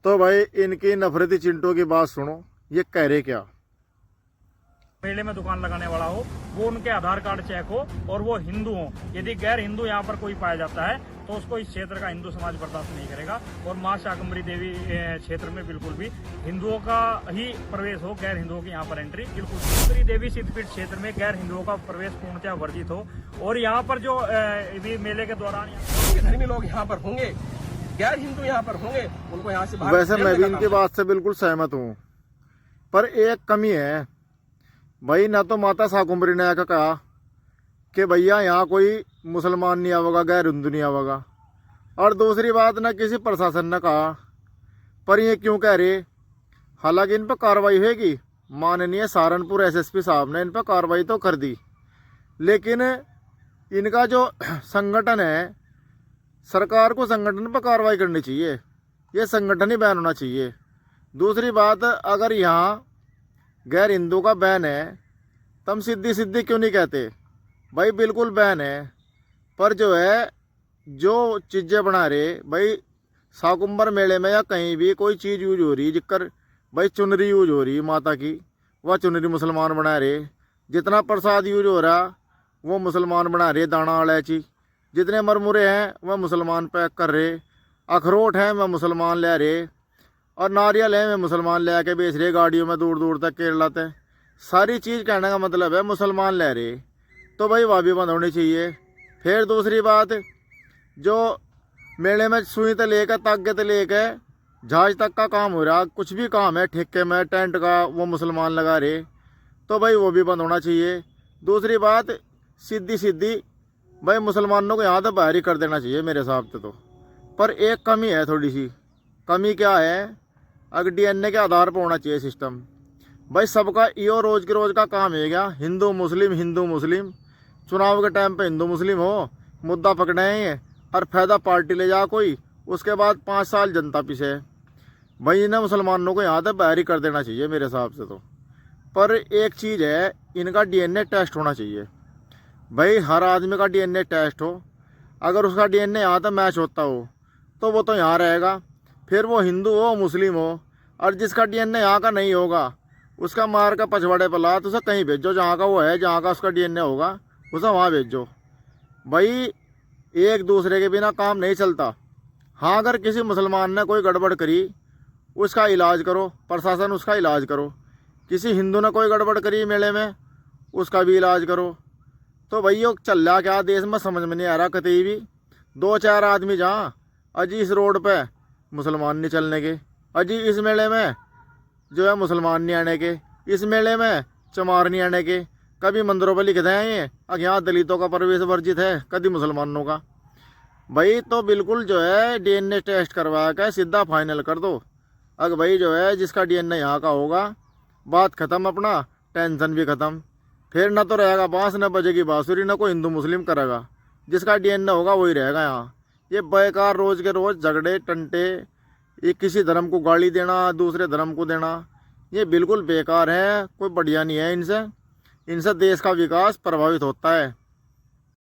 तो भाई इनकी नफरती चिंटों की बात सुनो, ये कह रहे क्या। मेले में दुकान लगाने वाला हो, वो उनके आधार कार्ड चेक हो और वो हिंदू हो। यदि गैर हिंदू यहाँ पर कोई पाया जाता है तो उसको इस क्षेत्र का हिंदू समाज बर्दाश्त नहीं करेगा। और मां शाकंभरी देवी क्षेत्र में बिल्कुल भी हिंदुओं का ही प्रवेश हो, गैर हिंदुओं की यहाँ पर एंट्री बिल्कुल। शाकंभरी देवी सिद्धपीठ क्षेत्र में गैर हिंदुओं का प्रवेश पूर्णतः वर्जित हो। और यहाँ पर जो मेले के दौरान धर्मी लोग यहाँ पर होंगे, गैर हिंदू यहाँ पर होंगे, उनको यहाँ से बाहर। वैसे मैं भी इनकी बात से बिल्कुल सहमत हूँ, पर एक कमी है भाई। ना तो माता शाकुंभरी ने आकर कहा कि भैया यहाँ कोई मुसलमान नहीं आवेगा, गैर हिंदू नहीं आवेगा, और दूसरी बात ना किसी प्रशासन ने कहा। पर ये क्यों कह रहे। हालांकि इन पर कार्रवाई होगी, माननीय सहारनपुर एसएसपी साहब ने इन पर कार्रवाई तो कर दी, लेकिन इनका जो संगठन है, सरकार को संगठन पर कार्रवाई करनी चाहिए, ये संगठन ही बैन होना चाहिए। दूसरी बात, अगर यहाँ गैर हिंदू का बैन है, तुम सीधी सीधी क्यों नहीं कहते भाई बिल्कुल बैन है। पर जो है, जो चीज़ें बना रहे भाई, शाकुंभर मेले में या कहीं भी कोई चीज़ यूज हो रही, जिक्र भाई चुनरी यूज हो रही माता की, वह चुनरी मुसलमान बना रहे। जितना प्रसाद यूज हो रहा वो मुसलमान बना रहे, दाना इलायची। जितने मरमुरे हैं वह मुसलमान पैक कर रहे, अखरोट हैं वह मुसलमान ले रहे, और नारियल है वे मुसलमान ले आके बेच रहे गाड़ियों में दूर दूर तक, केरला तक। सारी चीज़ कहने का मतलब है मुसलमान ले रहे, तो भाई वह भी बंद होनी चाहिए। फिर दूसरी बात, जो मेले में सुई से लेकर तागे से लेकर जहाज तक का काम हो रहा, कुछ भी काम है ठेके में, टेंट का, वो मुसलमान लगा रहे, तो भाई वो भी बंद होना चाहिए। दूसरी बात, सीधी सीधी भाई मुसलमानों को यहाँ तो बाहर ही कर देना चाहिए मेरे हिसाब से तो। पर एक कमी है, थोड़ी सी कमी क्या है, अगर डीएनए के आधार पर होना चाहिए सिस्टम। भाई सबका यो रोज के रोज का काम है क्या, हिंदू मुस्लिम, चुनाव के टाइम पे हिंदू मुस्लिम हो, मुद्दा पकड़ाएंगे और फायदा पार्टी ले जा कोई, उसके बाद 5 साल जनता पीछे। भाई इन्हें मुसलमानों को यहाँ तक बाहर ही कर देना चाहिए मेरे हिसाब से तो। पर एक चीज़ है, इनका डीएनए टेस्ट होना चाहिए भाई, हर आदमी का डीएनए टेस्ट हो। अगर उसका डीएनए यहाँ तक मैच होता हो तो वो तो यहाँ रहेगा, फिर वो हिंदू हो मुस्लिम हो। और जिसका डीएनए यहाँ का नहीं होगा, उसका मार का पछवाड़े पर ला, तो उसे कहीं भेजो जहाँ का वो है, जहाँ का उसका डीएनए होगा उसे वहाँ भेजो। भाई एक दूसरे के बिना काम नहीं चलता। हाँ, अगर किसी मुसलमान ने कोई गड़बड़ करी, उसका इलाज करो, प्रशासन उसका इलाज करो। किसी हिंदू ने कोई गड़बड़ करी मेले में, उसका भी इलाज करो। तो भाई ये चल रहा क्या देश में समझ में नहीं आ रहा कहीं भी। 2-4 आदमी जहाँ अजी इस रोड पे मुसलमान नहीं चलने के, अजी इस मेले में जो है मुसलमान नहीं आने के, इस मेले में चमार नहीं आने के। कभी मंदिरों पर लिखते हैं ये यहाँ दलितों का प्रवेश वर्जित है, कभी मुसलमानों का। भाई तो बिल्कुल जो है डीएनए टेस्ट करवा कर सीधा फाइनल कर दो। अगर भाई जो है जिसका डीएनए यहाँ का होगा, बात ख़त्म, अपना टेंशन भी ख़त्म। फिर ना तो रहेगा बांस, न बजेगी बांसुरी, ना कोई हिंदू मुस्लिम करेगा। जिसका डीएनए होगा वही रहेगा यहाँ। ये बेकार रोज़ के रोज़ झगड़े टंटे, ये किसी धर्म को गाली देना, दूसरे धर्म को देना, ये बिल्कुल बेकार है, कोई बढ़िया नहीं है। इनसे देश का विकास प्रभावित होता है।